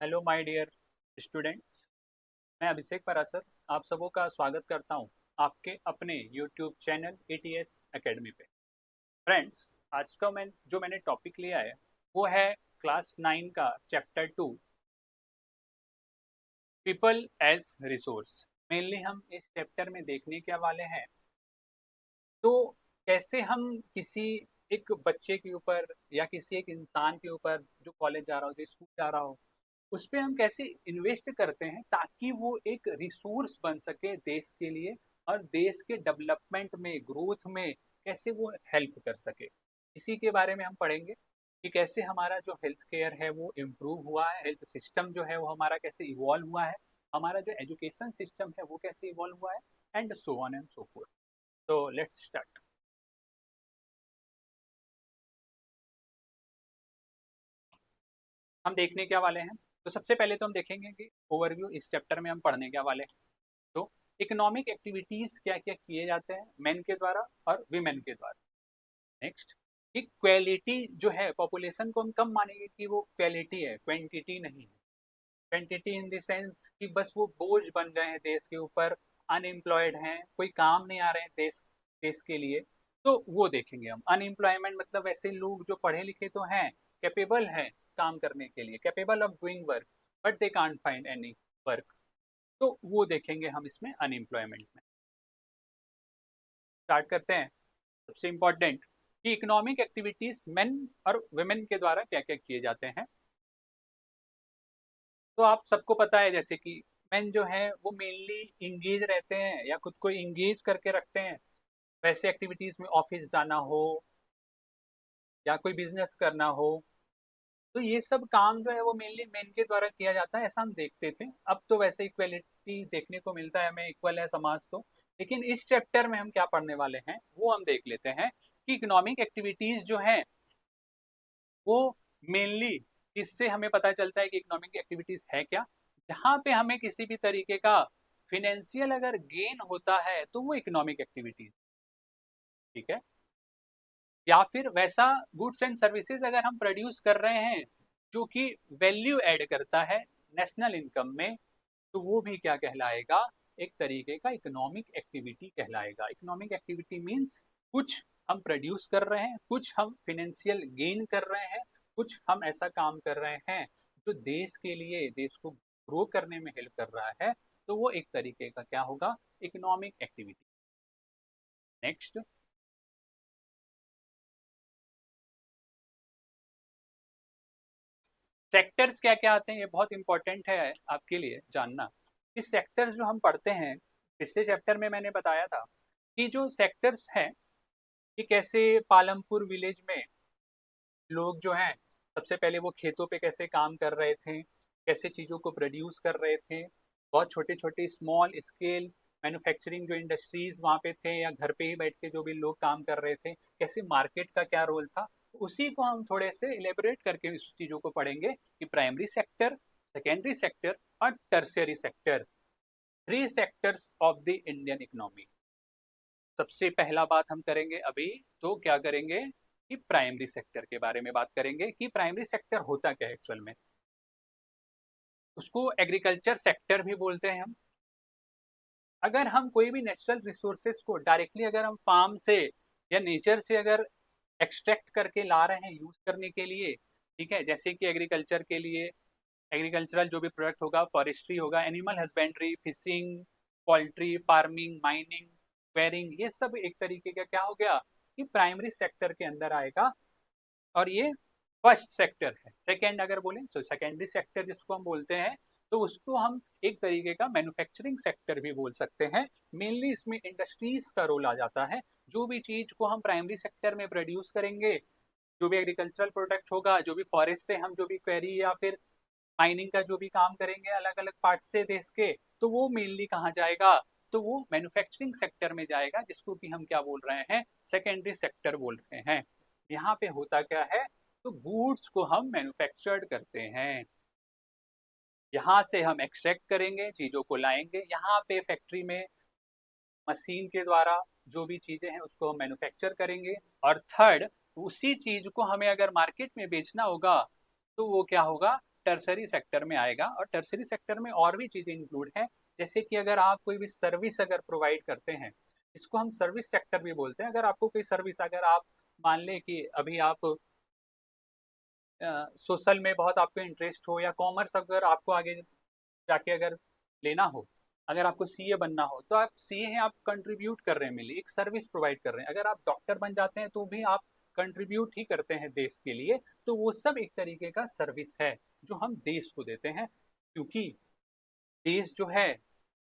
Hello my dear students. मैं अभिषेक परासर आप सबों का स्वागत करता हूं आपके अपने यूट्यूब चैनल एटीएस एकेडमी पे। फ्रेंड्स, आज का मैंने टॉपिक लिया है वो है क्लास 9 का chapter 2, people as resource. Mainly हम इस चैप्टर में देखने के वाले हैं तो कैसे हम किसी एक बच्चे के ऊपर या किसी एक इंसान के ऊपर जो कॉलेज जा रहा हो, जो स्कूल जा रहा हो, उस पे हम कैसे इन्वेस्ट करते हैं ताकि वो एक रिसोर्स बन सके देश के लिए और देश के डेवलपमेंट में, ग्रोथ में कैसे वो हेल्प कर सके। इसी के बारे में हम पढ़ेंगे कि कैसे हमारा जो हेल्थ केयर है वो इम्प्रूव हुआ है, हेल्थ सिस्टम जो है वो हमारा कैसे इवॉल्व हुआ है, हमारा जो एजुकेशन सिस्टम है वो कैसे इवॉल्व हुआ है, and so on and so fourth. तो लेट्स स्टार्ट। हम देखने क्या वाले हैं, तो सबसे पहले तो हम देखेंगे कि ओवरव्यू इस चैप्टर में हम पढ़ने क्या वाले हैं। तो इकोनॉमिक एक्टिविटीज क्या क्या किए जाते हैं मेन के द्वारा और वीमेन के द्वारा। नेक्स्ट, कि क्वालिटी जो है पॉपुलेशन को हम कम मानेंगे कि वो क्वालिटी है, क्वांटिटी नहीं है। क्वांटिटी इन द सेंस कि बस वो बोझ बन गए हैं देश के ऊपर, अनएम्प्लॉयड हैं, कोई काम नहीं आ रहे हैं देश देश के लिए। तो वो देखेंगे हम। अनएम्प्लॉयमेंट मतलब ऐसे लोग जो पढ़े लिखे तो हैं, कैपेबल हैं काम करने के लिए, capable of doing work, but they can't find any work. तो वो देखेंगे हम इसमें अनएम्प्लॉयमेंट में। स्टार्ट करते हैं। सबसे इंपॉर्टेंट कि इकोनॉमिक एक्टिविटीज मेन और वुमेन के द्वारा क्या क्या किए जाते हैं। तो आप सबको पता है जैसे कि मेन जो है वो मेनली इंगेज रहते हैं या खुद को इंगेज करके रखते हैं वैसे एक्टिविटीज में, ऑफिस जाना हो या कोई बिजनेस करना हो। तो ये सब काम जो है वो मेनली मेन के द्वारा किया जाता है, ऐसा हम देखते थे। अब तो वैसे इक्वलिटी देखने को मिलता है, हमें इक्वल है समाज तो। लेकिन इस चैप्टर में हम क्या पढ़ने वाले हैं वो हम देख लेते हैं कि इकोनॉमिक एक्टिविटीज जो है वो मेनली, इससे हमें पता चलता है कि इकोनॉमिक एक्टिविटीज है क्या। जहां पे हमें किसी भी तरीके का फिनेंशियल अगर गेन होता है तो वो इकोनॉमिक एक्टिविटीज, ठीक है। या फिर वैसा गुड्स एंड सर्विसेज अगर हम प्रोड्यूस कर रहे हैं जो कि वैल्यू ऐड करता है नेशनल इनकम में, तो वो भी क्या कहलाएगा, एक तरीके का इकोनॉमिक एक्टिविटी कहलाएगा। इकोनॉमिक एक्टिविटी मीन्स कुछ हम प्रोड्यूस कर रहे हैं, कुछ हम फिनेंशियल गेन कर रहे हैं, कुछ हम ऐसा काम कर रहे हैं जो देश के लिए, देश को ग्रो करने में हेल्प कर रहा है। तो वो एक तरीके का क्या होगा, इकोनॉमिक एक्टिविटी। नेक्स्ट, सेक्टर्स क्या क्या आते हैं, ये बहुत इंपॉर्टेंट है आपके लिए जानना। इस सेक्टर्स जो हम पढ़ते हैं, पिछले चैप्टर में मैंने बताया था कि जो सेक्टर्स हैं कि कैसे पालमपुर विलेज में लोग जो हैं सबसे पहले वो खेतों पे कैसे काम कर रहे थे, कैसे चीज़ों को प्रोड्यूस कर रहे थे। बहुत छोटे छोटे स्मॉल स्केल मैन्युफैक्चरिंग जो इंडस्ट्रीज वहाँ पे थे, या घर पे ही बैठ के जो भी लोग काम कर रहे थे, कैसे मार्केट का क्या रोल था, उसी को हम थोड़े से इलेबोरेट करके इस चीज़ों को पढ़ेंगे कि प्राइमरी सेक्टर, सेकेंडरी सेक्टर और tertiary sector, three sectors of the Indian economy. सबसे पहला बात हम करेंगे अभी, तो क्या करेंगे कि प्राइमरी सेक्टर के बारे में बात करेंगे कि प्राइमरी सेक्टर होता क्या है एक्चुअल में। उसको एग्रीकल्चर सेक्टर भी बोलते हैं हम। अगर हम कोई भी नेचुरल रिसोर्सेज को डायरेक्टली अगर हम फार्म से या नेचर से अगर एक्सट्रैक्ट करके ला रहे हैं यूज करने के लिए, ठीक है, जैसे कि एग्रीकल्चर के लिए एग्रीकल्चरल जो भी प्रोडक्ट होगा, फॉरेस्ट्री होगा, animal husbandry, fishing, poultry farming, mining, quarrying, ये सब एक तरीके का क्या हो गया कि प्राइमरी सेक्टर के अंदर आएगा। और ये फर्स्ट सेक्टर है। सेकेंड अगर बोलें तो सेकेंडरी सेक्टर जिसको हम बोलते हैं, तो उसको हम एक तरीके का मैन्युफैक्चरिंग सेक्टर भी बोल सकते हैं। मेनली इसमें इंडस्ट्रीज का रोल आ जाता है। जो भी चीज को हम प्राइमरी सेक्टर में प्रोड्यूस करेंगे, जो भी एग्रीकल्चरल प्रोडक्ट होगा, जो भी फॉरेस्ट से हम जो भी क्वेरी या फिर माइनिंग का जो भी काम करेंगे अलग अलग पार्ट से देश के, तो वो मेनली कहाँ जाएगा, तो वो मैन्युफैक्चरिंग सेक्टर में जाएगा, जिसको कि हम क्या बोल रहे हैं, सेकेंडरी सेक्टर बोल रहे हैं। यहाँ पे होता क्या है, तो गुड्स को हम मैन्युफैक्चर्ड करते हैं, यहाँ से हम एक्सट्रैक्ट करेंगे, चीज़ों को लाएंगे यहाँ पे फैक्ट्री में, मशीन के द्वारा जो भी चीज़ें हैं उसको हम मैन्युफैक्चर करेंगे। और थर्ड, उसी चीज़ को हमें अगर मार्केट में बेचना होगा तो वो क्या होगा, टर्सरी सेक्टर में आएगा, और टर्सरी सेक्टर में और भी चीज़ें इंक्लूड हैं, जैसे कि अगर आप कोई भी सर्विस अगर प्रोवाइड करते हैं, इसको हम सर्विस सेक्टर भी बोलते हैं। अगर आपको कोई सर्विस, अगर आप मान लें कि अभी आप सोशल में बहुत आपको इंटरेस्ट हो, या कॉमर्स अगर आपको आगे जाके अगर लेना हो, अगर आपको सीए बनना हो, तो आप सीए हैं, आप कंट्रीब्यूट कर रहे हैं, मिली एक सर्विस प्रोवाइड कर रहे हैं। अगर आप डॉक्टर बन जाते हैं तो भी आप कंट्रीब्यूट ही करते हैं देश के लिए, तो वो सब एक तरीके का सर्विस है जो हम देश को देते हैं, क्योंकि देश जो है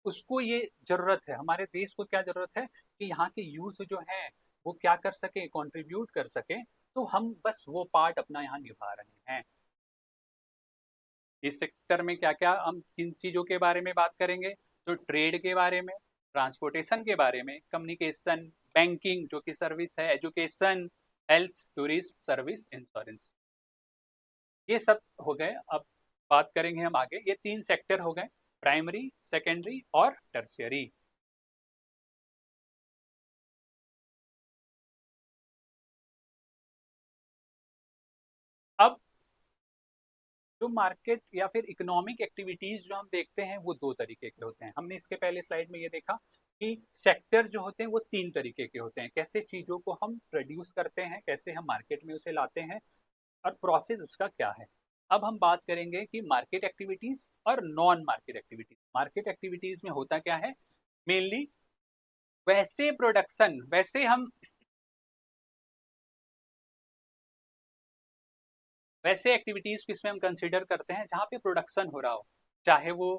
उसको ये जरूरत है, हमारे देश को क्या जरूरत है कि यहाँ के यूथ जो है वो क्या कर सके, कंट्रीब्यूट कर सके, तो हम बस वो पार्ट अपना यहाँ निभा रहे हैं। इस सेक्टर में क्या क्या हम किन चीज़ों के बारे में बात करेंगे, तो ट्रेड के बारे में, ट्रांसपोर्टेशन के बारे में, कम्युनिकेशन, बैंकिंग जो कि सर्विस है, education, health, tourism service, insurance, ये सब हो गए। अब बात करेंगे हम आगे, ये 3 सेक्टर हो गए, प्राइमरी, सेकेंडरी और टर्शियरी। अब जो मार्केट या फिर इकोनॉमिक एक्टिविटीज जो हम देखते हैं वो 2 तरीके के होते हैं। हमने इसके पहले स्लाइड में ये देखा कि सेक्टर जो होते हैं वो 3 तरीके के होते हैं, कैसे चीज़ों को हम प्रोड्यूस करते हैं, कैसे हम मार्केट में उसे लाते हैं, और प्रोसेस उसका क्या है। अब हम बात करेंगे कि मार्केट एक्टिविटीज और non market activities. Market activities में होता क्या है, मेनली वैसे प्रोडक्शन, वैसे एक्टिविटीज किसमें हम कंसिडर करते हैं जहाँ पे प्रोडक्शन हो रहा हो, चाहे वो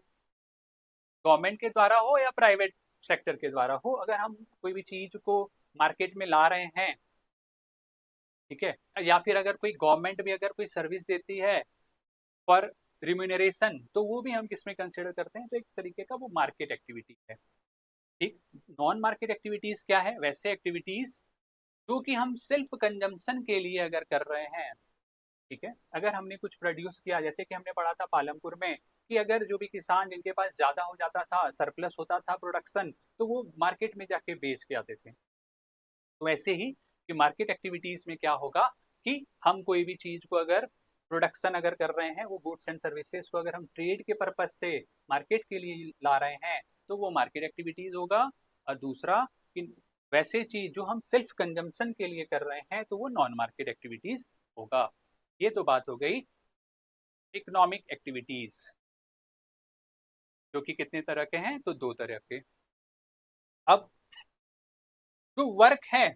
गवर्नमेंट के द्वारा हो या प्राइवेट सेक्टर के द्वारा हो। अगर हम कोई भी चीज को मार्केट में ला रहे हैं, ठीक है, या फिर अगर कोई गवर्नमेंट भी अगर कोई सर्विस देती है फॉर रिम्यूनरेशन, तो वो भी हम किसमें कंसिडर करते हैं, तो एक तरीके का वो मार्केट एक्टिविटी है। ठीक, नॉन मार्केट एक्टिविटीज क्या है, वैसे एक्टिविटीज जो कि हम सिर्फ कंजम्पशन के लिए अगर कर रहे हैं, ठीक है, अगर हमने कुछ प्रोड्यूस किया, जैसे कि हमने पढ़ा था पालमपुर में कि अगर जो भी किसान जिनके पास ज्यादा हो जाता था, सरप्लस होता था प्रोडक्शन, तो वो मार्केट में जाके बेच के आते थे। तो ऐसे ही कि मार्केट एक्टिविटीज में क्या होगा कि हम कोई भी चीज को अगर प्रोडक्शन अगर कर रहे हैं, वो गुड्स एंड सर्विसेज को अगर हम ट्रेड के पर्पज से मार्केट के लिए ला रहे हैं, तो वो मार्केट एक्टिविटीज होगा। और दूसरा कि वैसे चीज जो हम सिर्फ कंजम्पशन के लिए कर रहे हैं, तो वो नॉन मार्केट एक्टिविटीज होगा। ये तो बात हो गई इकोनॉमिक एक्टिविटीज, जो कि कितने तरह के हैं, तो 2 तरह के। अब जो वर्क है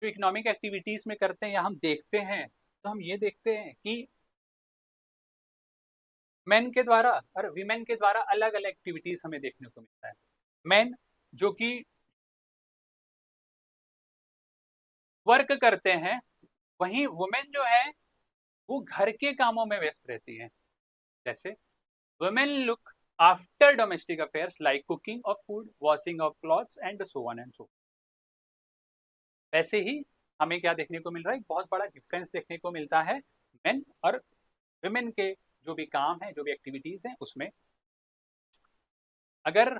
जो इकोनॉमिक एक्टिविटीज में करते हैं या हम देखते हैं, तो हम ये देखते हैं कि मेन के द्वारा और वीमेन के द्वारा अलग अलग एक्टिविटीज हमें देखने को मिलता है। मेन जो कि वर्क करते हैं, वहीं वुमेन जो है वो घर के कामों में व्यस्त रहती हैं। जैसे women look after domestic affairs like cooking of food, washing of clothes and so on and so. वैसे ही हमें क्या देखने को मिल रहा है, एक बहुत बड़ा डिफरेंस देखने को मिलता है मेन और वुमेन के जो भी काम है, जो भी एक्टिविटीज हैं उसमें। अगर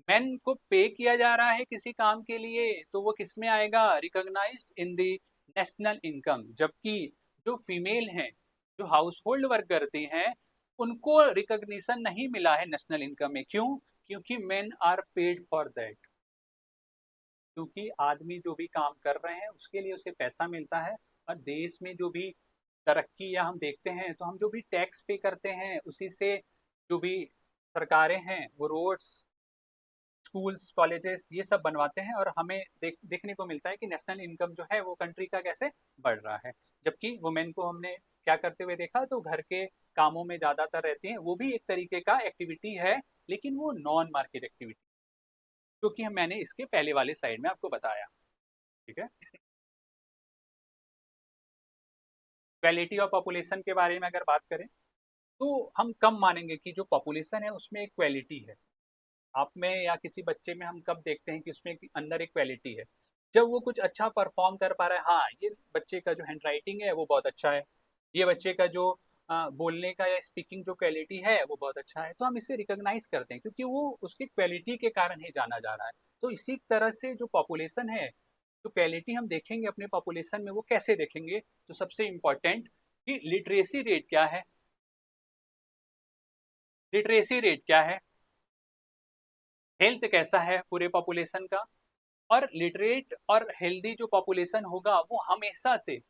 मेन को पे किया जा रहा है किसी काम के लिए, तो वो किस में आएगा, recognized in the national income. जबकि जो फीमेल हैं, जो हाउस होल्ड वर्क करती हैं, उनको रिकॉग्निशन नहीं मिला है नेशनल इनकम में। क्यों? क्योंकि men are paid for that. क्योंकि आदमी जो भी काम कर रहे हैं उसके लिए उसे पैसा मिलता है। और देश में जो भी तरक्की या हम देखते हैं, तो हम जो भी टैक्स पे करते हैं उसी से जो भी सरकारें हैं वो रोड्स, स्कूल्स, कॉलेजेस ये सब बनवाते हैं, और हमें देखने को मिलता है कि नेशनल इनकम जो है वो कंट्री का कैसे बढ़ रहा है। जबकि वुमेन को हमने क्या करते हुए देखा, तो घर के कामों में ज़्यादातर रहती हैं। वो भी एक तरीके का एक्टिविटी है, लेकिन वो नॉन मार्केट एक्टिविटी, क्योंकि मैंने इसके पहले वाले स्लाइड में आपको बताया। ठीक है, क्वालिटी ऑफ पॉपुलेशन के बारे में अगर बात करें, तो हम कम मानेंगे कि जो पॉपुलेशन है उसमें एक क्वालिटी है। आप में या किसी बच्चे में हम कब देखते हैं कि उसमें अंदर एक क्वालिटी है, जब वो कुछ अच्छा परफॉर्म कर पा रहा है। हाँ, ये बच्चे का जो हैंड राइटिंग है वो बहुत अच्छा है, ये बच्चे का जो बोलने का या स्पीकिंग जो क्वालिटी है वो बहुत अच्छा है, तो हम इसे रिकॉग्नाइज करते हैं क्योंकि वो उसकी क्वालिटी के कारण ही जाना जा रहा है। तो इसी तरह से जो पॉपुलेशन है, जो क्वालिटी हम देखेंगे अपने पॉपुलेशन में, वो कैसे देखेंगे, तो सबसे इम्पोर्टेंट कि लिटरेसी रेट क्या है, लिटरेसी रेट क्या है, हेल्थ कैसा है पूरे पॉपुलेशन का, और लिटरेट और हेल्दी जो पॉपुलेशन होगा वो हमेशा से,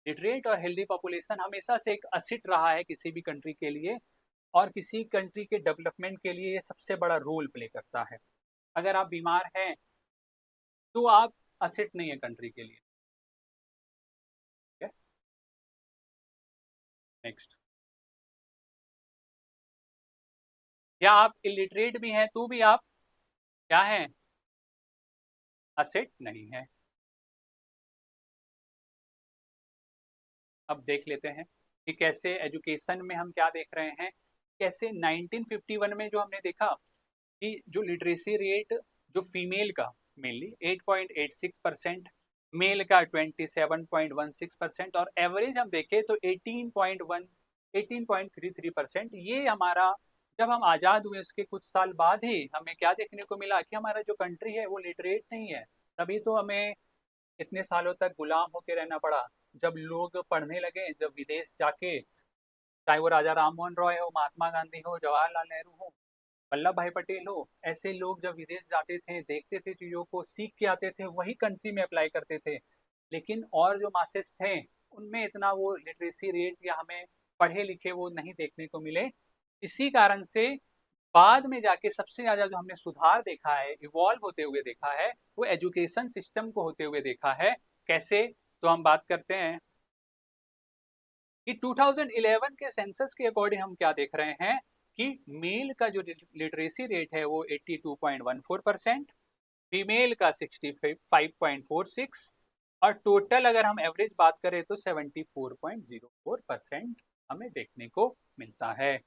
लिटरेट और हेल्दी पॉपुलेशन हमेशा से एक असिट रहा है किसी भी कंट्री के लिए, और किसी कंट्री के डेवलपमेंट के लिए ये सबसे बड़ा रोल प्ले करता है। अगर आप बीमार हैं तो आप असिट नहीं है कंट्री के लिए। नेक्स्ट, या आप इलिटरेट भी हैं तो भी आप क्या हैं, असेट नहीं है। अब देख लेते हैं कि कैसे एजुकेशन में हम क्या देख रहे हैं, कैसे 1951 में जो हमने देखा कि जो लिटरेसी रेट जो फीमेल का मेनली 8.86%, मेल का 27.16% और एवरेज हम देखें तो 18.33%। ये हमारा, जब हम आज़ाद हुए उसके कुछ साल बाद ही हमें क्या देखने को मिला कि हमारा जो कंट्री है वो लिटरेट नहीं है। तभी तो हमें इतने सालों तक गुलाम होकर रहना पड़ा। जब लोग पढ़ने लगे, जब विदेश जाके, चाहे वो राजा राम मोहन रॉय हो, महात्मा गांधी हो, जवाहरलाल नेहरू हो, वल्लभ भाई पटेल हो, ऐसे लोग जब विदेश जाते थे, देखते थे चीज़ों को, सीख के आते थे, वही कंट्री में अप्लाई करते थे। लेकिन और जो मासेस थे उनमें इतना वो लिटरेसी रेट या हमें पढ़े लिखे वो नहीं देखने को मिले। इसी कारण से बाद में जाके सबसे ज़्यादा जो हमने सुधार देखा है, इवॉल्व होते हुए देखा है, वो एजुकेशन सिस्टम को होते हुए देखा है। कैसे, तो हम बात करते हैं कि 2011 के सेंसस के अकॉर्डिंग हम क्या देख रहे हैं कि मेल का जो लिटरेसी रेट है वो 82.14%, फीमेल का 65.46, और टोटल अगर हम एवरेज बात करें तो 74.04% हमें देखने को मिलता है।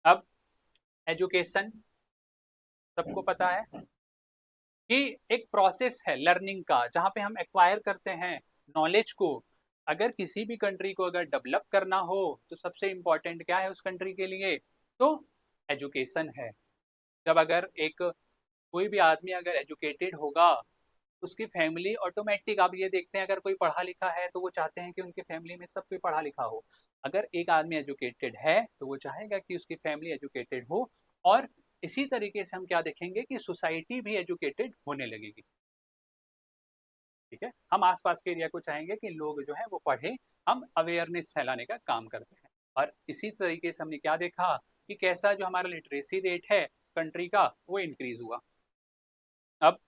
अब एजुकेशन सबको पता है कि एक प्रोसेस है लर्निंग का, जहाँ पे हम एक्वायर करते हैं नॉलेज को। अगर किसी भी कंट्री को अगर डेवलप करना हो तो सबसे इम्पोर्टेंट क्या है उस कंट्री के लिए, तो एजुकेशन है। जब अगर एक कोई भी आदमी अगर एजुकेटेड होगा, उसकी फैमिली ऑटोमेटिक, आप ये देखते हैं अगर कोई पढ़ा लिखा है तो वो चाहते हैं कि उनकी फैमिली में सब कोई पढ़ा लिखा हो। अगर एक आदमी एजुकेटेड है तो वो चाहेगा कि उसकी फैमिली एजुकेटेड हो, और इसी तरीके से हम क्या देखेंगे कि सोसाइटी भी एजुकेटेड होने लगेगी। ठीक है, हम आसपास के एरिया को चाहेंगे कि लोग जो है वो पढ़े, हम अवेयरनेस फैलाने का काम करते हैं। और इसी तरीके से हमने क्या देखा कि कैसा जो हमारा लिटरेसी रेट है कंट्री का वो इंक्रीज हुआ। अब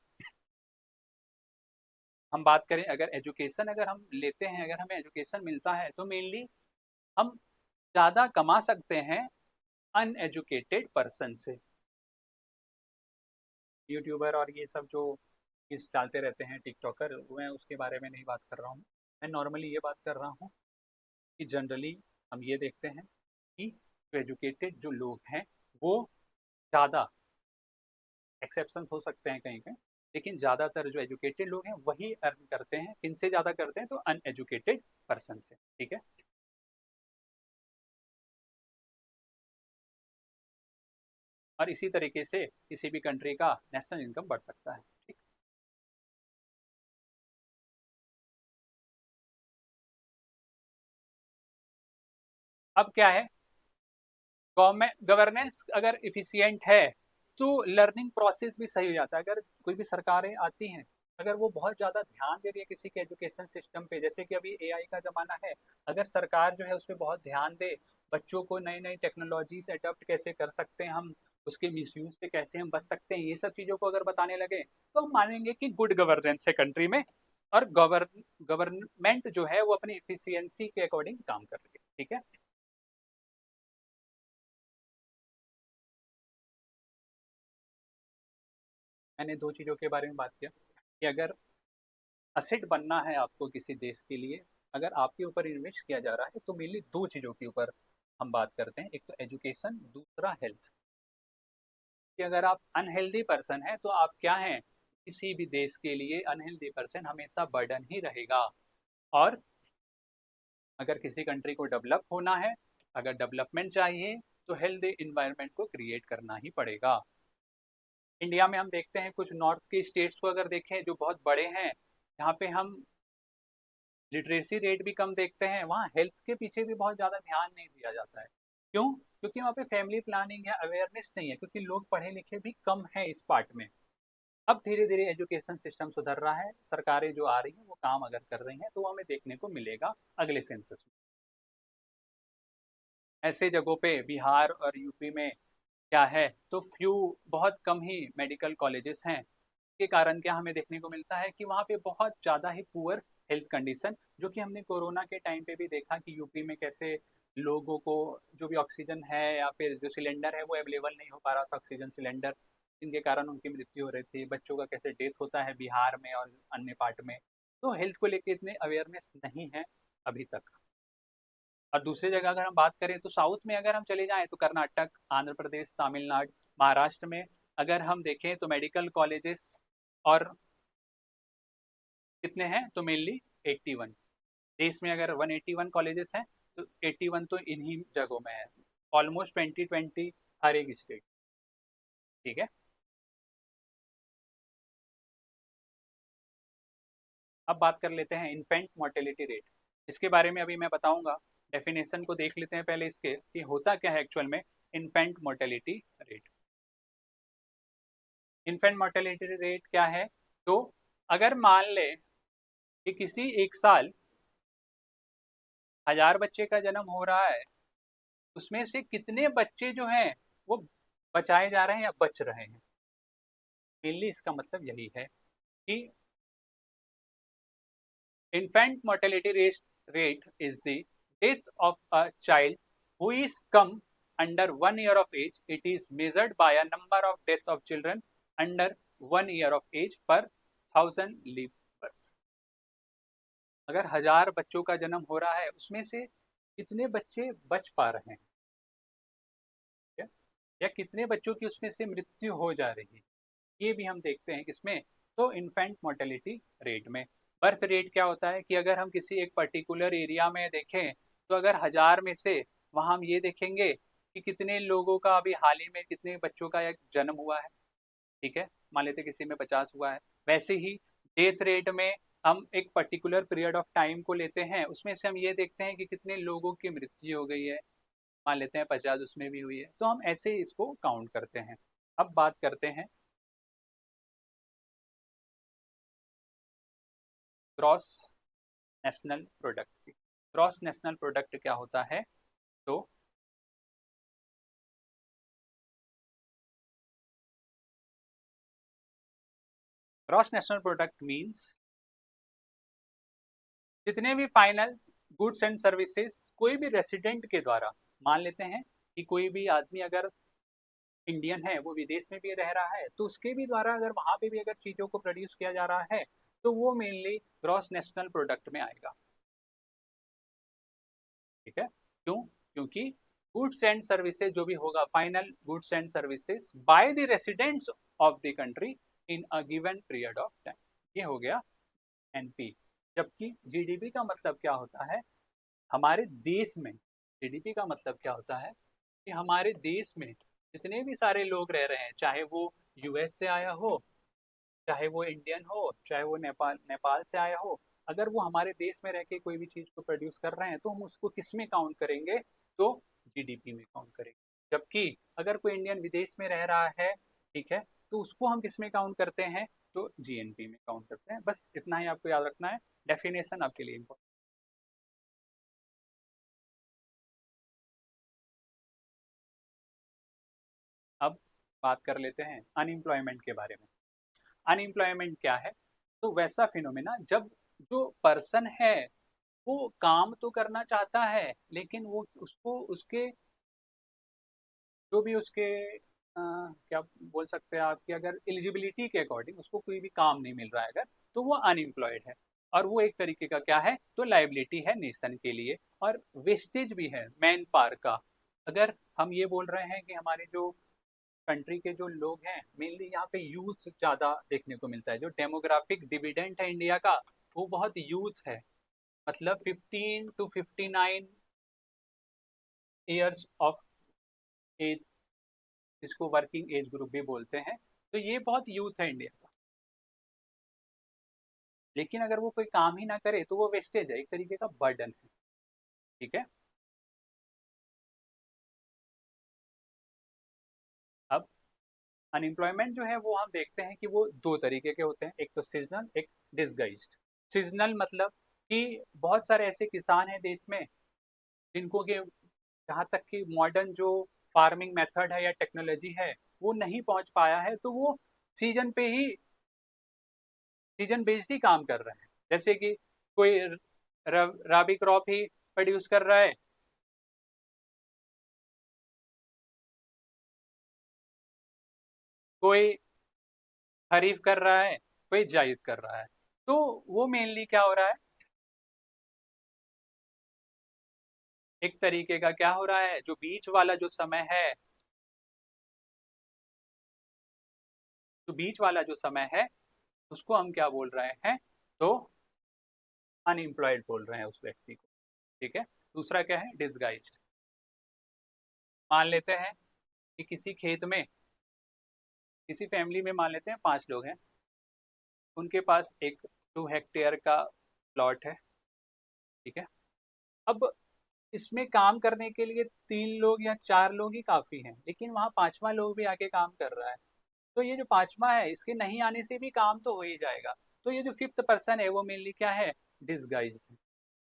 हम बात करें, अगर एजुकेशन अगर हम लेते हैं, अगर हमें एजुकेशन मिलता है तो मेनली हम ज़्यादा कमा सकते हैं अनएजुकेटेड पर्सन से। यूट्यूबर और ये सब जो इस डालते रहते हैं टिकटॉकर, मैं उसके बारे में नहीं बात कर रहा हूँ। मैं नॉर्मली ये बात कर रहा हूँ कि जनरली हम ये देखते हैं कि जो एजुकेटेड जो लोग हैं वो ज़्यादा, एक्सेप्शन हो सकते हैं कहीं कहीं, लेकिन ज़्यादातर जो एजुकेटेड लोग हैं वही अर्न करते हैं। किनसे ज़्यादा करते हैं, तो अनएजुकेटेड पर्सन से। ठीक है, और इसी तरीके से किसी भी कंट्री का नेशनल इनकम बढ़ सकता है। ठीक, अब क्या है, गवर्नमेंट गवर्नेंस अगर इफिशियंट है तो लर्निंग प्रोसेस भी सही हो जाता है। अगर कोई भी सरकारें आती हैं, अगर वो बहुत ज़्यादा ध्यान दे रही है किसी के एजुकेशन सिस्टम पे, जैसे कि अभी एआई का ज़माना है, अगर सरकार जो है उस पर बहुत ध्यान दे, बच्चों को नई नई टेक्नोलॉजी से अडॉप्ट कैसे कर सकते हैं हम, उसके मिसयूज से कैसे हम बच सकते हैं, ये सब चीज़ों को अगर बताने लगे तो हम मानेंगे कि गुड गवर्नेंस है कंट्री में, और गवर्नमेंट जो है वो अपनी इफिशियंसी के अकॉर्डिंग काम कर रही है। ठीक है, मैंने दो चीज़ों के बारे में बात किया कि अगर असेट बनना है आपको किसी देश के लिए, अगर आपके ऊपर इन्वेस्ट किया जा रहा है, तो मेनली दो चीज़ों के ऊपर हम बात करते हैं, एक तो एजुकेशन, दूसरा हेल्थ। कि अगर आप अनहेल्दी पर्सन है तो आप क्या हैं, किसी भी देश के लिए अनहेल्दी पर्सन हमेशा बर्डन ही रहेगा। और अगर किसी कंट्री को डेवलप होना है, अगर डेवलपमेंट चाहिए, तो हेल्दी इन्वायरमेंट को क्रिएट करना ही पड़ेगा। इंडिया में हम देखते हैं कुछ नॉर्थ के स्टेट्स को अगर देखें जो बहुत बड़े हैं, जहाँ पे हम लिटरेसी रेट भी कम देखते हैं, वहाँ हेल्थ के पीछे भी बहुत ज़्यादा ध्यान नहीं दिया जाता है। क्यों? क्योंकि वहाँ पे फैमिली प्लानिंग या अवेयरनेस नहीं है, क्योंकि लोग पढ़े लिखे भी कम हैं इस पार्ट में। अब धीरे धीरे एजुकेशन सिस्टम सुधर रहा है, सरकारें जो आ रही हैं वो काम अगर कर रही हैं तो वो हमें देखने को मिलेगा अगले सेंसस में। ऐसे जगहों पे बिहार और यूपी में क्या है, तो फ्यू बहुत कम ही मेडिकल कॉलेजेस हैं के कारण क्या हमें देखने को मिलता है कि वहाँ पे बहुत ज़्यादा ही पुअर हेल्थ कंडीशन, जो कि हमने कोरोना के टाइम पे भी देखा कि यूपी में कैसे लोगों को जो भी ऑक्सीजन है या फिर जो सिलेंडर है वो अवेलेबल नहीं हो पा रहा था, ऑक्सीजन सिलेंडर, जिनके कारण उनकी मृत्यु हो रही थी, बच्चों का कैसे डेथ होता है बिहार में और अन्य पार्ट में। तो हेल्थ को लेकर इतने अवेयरनेस नहीं है अभी तक। और दूसरी जगह अगर हम बात करें तो साउथ में अगर हम चले जाएं तो कर्नाटक, आंध्र प्रदेश, तमिलनाडु, महाराष्ट्र में अगर हम देखें तो मेडिकल कॉलेजेस और कितने हैं, तो मेनली 81। देश में अगर 181 कॉलेजेस हैं तो 81 तो इन्हीं जगहों में है, ऑलमोस्ट 20-20 हर एक स्टेट। ठीक है, अब बात कर लेते हैं इन्फेंट मोर्टेलिटी रेट। इसके बारे में अभी मैं बताऊंगा, डेफिनेशन को देख लेते हैं पहले इसके कि होता क्या है एक्चुअल में infant mortality rate. Infant mortality rate क्या है, तो अगर मान ले कि किसी एक साल 1000 बच्चे का जन्म हो रहा है, उसमें से कितने बच्चे जो हैं वो बचाए जा रहे हैं या बच रहे हैं। मेनली इसका मतलब यही है कि infant mortality rate is the death of a child who is come under 1 year of age. It is measured by a number of death of children under 1 year of age per 1000 live births. अगर 1000 बच्चों का जन्म हो रहा है उसमें से कितने बच्चे बच पा रहे हैं या कितने बच्चों की उसमें से मृत्यु हो जा रही है, ये भी हम देखते हैं किसमें, तो इन्फेंट मोर्टेलिटी रेट में। बर्थ रेट क्या होता है कि अगर हम किसी एक पर्टिकुलर एरिया में देखें तो अगर 1000 में से वहाँ हम ये देखेंगे कि कितने लोगों का अभी हाल ही में कितने बच्चों का एक जन्म हुआ है। ठीक है, मान लेते किसी में 50 हुआ है। वैसे ही डेथ रेट में हम एक पर्टिकुलर पीरियड ऑफ टाइम को लेते हैं, उसमें से हम ये देखते हैं कि कितने लोगों की मृत्यु हो गई है, मान लेते हैं 50 उसमें भी हुई है, तो हम ऐसे ही इसको काउंट करते हैं। अब बात करते हैं ग्रॉस नेशनल प्रोडक्ट की। ग्रॉस नेशनल प्रोडक्ट क्या होता है, तो ग्रॉस नेशनल प्रोडक्ट मींस जितने भी फाइनल गुड्स एंड सर्विसेज कोई भी रेसिडेंट के द्वारा, मान लेते हैं कि कोई भी आदमी अगर इंडियन है वो विदेश में भी रह रहा है तो उसके भी द्वारा अगर वहां पे भी अगर चीजों को प्रोड्यूस किया जा रहा है तो वो मेनली ग्रॉस नेशनल प्रोडक्ट में आएगा। ठीक है, क्यों? क्योंकि गुड्स एंड सर्विसेज जो भी होगा, final goods and services by the residents of the country in a given period of time, ये हो गया एनपी। जबकि जीडीपी का मतलब क्या होता है, हमारे देश में जीडीपी का मतलब क्या होता है कि हमारे देश में जितने भी सारे लोग रह रहे हैं, चाहे वो यूएस से आया हो, चाहे वो इंडियन हो, चाहे वो नेपाल नेपाल से आया हो, अगर वो हमारे देश में रह के कोई भी चीज़ को प्रोड्यूस कर रहे हैं तो हम उसको किस में काउंट करेंगे, तो जीडीपी में काउंट करेंगे। जबकि अगर कोई इंडियन विदेश में रह रहा है, ठीक है, तो उसको हम किस में काउंट करते हैं, तो जीएनपी में काउंट करते हैं। बस इतना ही आपको याद रखना है, डेफिनेशन आपके लिए इम्पोर्टेंट। अब बात कर लेते हैं अनएम्प्लॉयमेंट के बारे में। अनएम्प्लॉयमेंट क्या है, तो वैसा फिनोमेना जब जो पर्सन है वो काम तो करना चाहता है लेकिन वो उसको उसके जो भी उसके क्या बोल सकते हैं आपकी अगर एलिजिबिलिटी के अकॉर्डिंग उसको कोई भी काम नहीं मिल रहा है अगर, तो वो अनएम्प्लॉयड है। और वो एक तरीके का क्या है, तो लाइबिलिटी है नेशन के लिए और वेस्टेज भी है मैन पावर का। अगर हम ये बोल रहे हैं कि हमारे जो कंट्री के जो लोग हैं मेनली यहाँ पे यूथ ज़्यादा देखने को मिलता है, जो डेमोग्राफिक डिविडेंड है इंडिया का वो बहुत यूथ है, मतलब 15 to 59 ईयर्स ऑफ एज, जिसको वर्किंग एज ग्रुप भी बोलते हैं, तो ये बहुत यूथ है इंडिया का। लेकिन अगर वो कोई काम ही ना करे तो वो वेस्टेज है, एक तरीके का बर्डन है। ठीक है, अब अनएम्प्लॉयमेंट जो है वो हम देखते हैं कि वो दो तरीके के होते हैं, एक तो सीजनल, एक डिसगाइज्ड। सीजनल मतलब कि बहुत सारे ऐसे किसान हैं देश में जिनको कि जहाँ तक कि मॉडर्न जो फार्मिंग मेथड है या टेक्नोलॉजी है वो नहीं पहुंच पाया है, तो वो सीजन पे ही, सीजन बेस्ड ही काम कर रहे हैं। जैसे कि कोई राबी क्रॉप ही प्रोड्यूस कर रहा है, कोई खरीफ कर रहा है, कोई जायद कर रहा है। तो वो मेनली क्या हो रहा है, एक तरीके का क्या हो रहा है, जो बीच वाला जो समय है, तो बीच वाला जो समय है उसको हम क्या बोल रहे हैं, तो अनएम्प्लॉयड बोल रहे हैं उस व्यक्ति को। ठीक है, दूसरा क्या है, डिसगाइज्ड। मान लेते हैं कि किसी खेत में, किसी फैमिली में मान लेते हैं 5 लोग हैं, उनके पास एक 2 हेक्टेयर का प्लॉट है। ठीक है, अब इसमें काम करने के लिए 3 लोग या 4 लोग ही काफ़ी हैं, लेकिन वहाँ 5वां लोग भी आके काम कर रहा है। तो ये जो 5वां है इसके नहीं आने से भी काम तो हो ही जाएगा। तो ये जो 5th पर्सन है वो मेनली क्या है, डिसगाइज्ड है।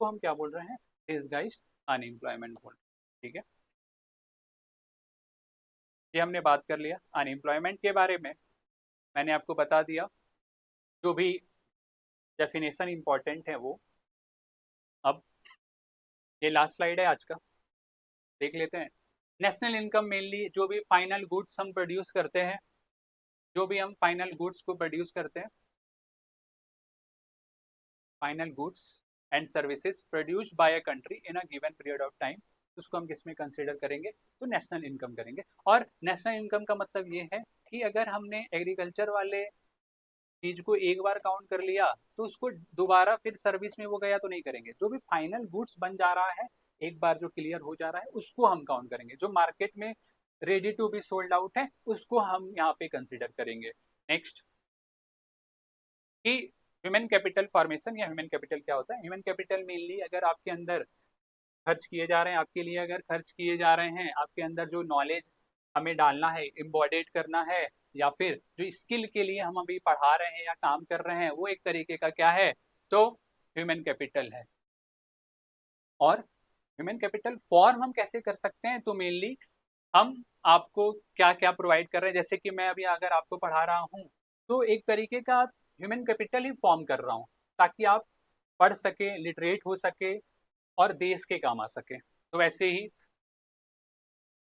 तो हम क्या बोल रहे हैं, डिसगाइज्ड अनएम्प्लॉयमेंट बोल रहे हैं। ठीक है, ये हमने बात कर लिया अनएम्प्लॉयमेंट के बारे में, मैंने आपको बता दिया जो भी डेफिनेशन इंपॉर्टेंट है वो। अब ये लास्ट स्लाइड है आज का, देख लेते हैं। नेशनल इनकम मेनली जो भी फाइनल गुड्स हम प्रोड्यूस करते हैं, जो भी हम फाइनल गुड्स को प्रोड्यूस करते हैं, final goods and services produced by a country in a given period of time, उसको हम किस में कंसिडर करेंगे, तो नेशनल इनकम करेंगे। और नेशनल इनकम का मतलब ये है कि अगर हमने एग्रीकल्चर वाले चीज को एक बार काउंट कर लिया तो उसको दोबारा फिर सर्विस में वो गया तो नहीं करेंगे। जो भी फाइनल गुड्स बन जा रहा है एक बार जो क्लियर हो जा रहा है उसको हम काउंट करेंगे, जो मार्केट में ready to be sold out है उसको हम यहाँ पे कंसिडर करेंगे। नेक्स्ट कि ह्यूमन कैपिटल फॉर्मेशन, या ह्यूमन कैपिटल क्या होता है। ह्यूमन कैपिटल मेनली अगर आपके अंदर खर्च किए जा रहे हैं, आपके लिए अगर खर्च किए जा रहे हैं, आपके अंदर जो नॉलेज हमें डालना है, इम्बॉडेड करना है, या फिर जो स्किल के लिए हम अभी पढ़ा रहे हैं या काम कर रहे हैं, वो एक तरीके का क्या है, तो ह्यूमन कैपिटल है। और ह्यूमन कैपिटल फॉर्म हम कैसे कर सकते हैं, तो मेनली हम आपको क्या क्या प्रोवाइड कर रहे हैं। जैसे कि मैं अभी अगर आपको पढ़ा रहा हूँ तो एक तरीके का ह्यूमन कैपिटल ही फॉर्म कर रहा हूँ ताकि आप पढ़ सके, लिटरेट हो सके और देश के काम आ सके। तो वैसे ही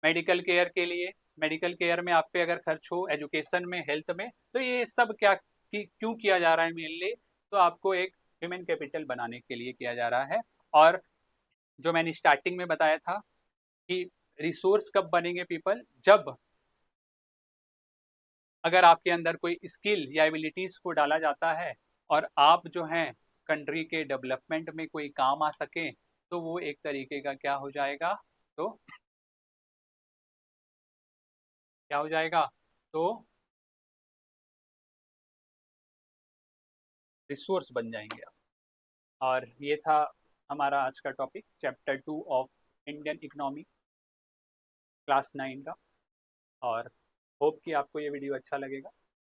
मेडिकल केयर के लिए, मेडिकल केयर में आप पे अगर खर्च हो, एजुकेशन में, हेल्थ में, तो ये सब क्या क्यों किया जा रहा है मेनली, तो आपको एक ह्यूमन कैपिटल बनाने के लिए किया जा रहा है। और जो मैंने स्टार्टिंग में बताया था कि रिसोर्स कब बनेंगे पीपल, जब अगर आपके अंदर कोई स्किल या एबिलिटीज को डाला जाता है और आप जो हैं कंट्री के डेवलपमेंट में कोई काम आ सके, तो वो एक तरीके का क्या हो जाएगा, तो क्या हो जाएगा, तो रिसोर्स बन जाएंगे आप। और ये था हमारा आज का topic, chapter 2 of Indian economy, class 9 का। और होप कि आपको ये वीडियो अच्छा लगेगा,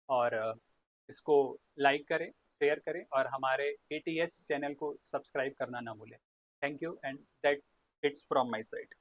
और इसको लाइक करें, शेयर करें, और हमारे ATS चैनल को सब्सक्राइब करना ना भूलें। Thank you, and that it's from my side.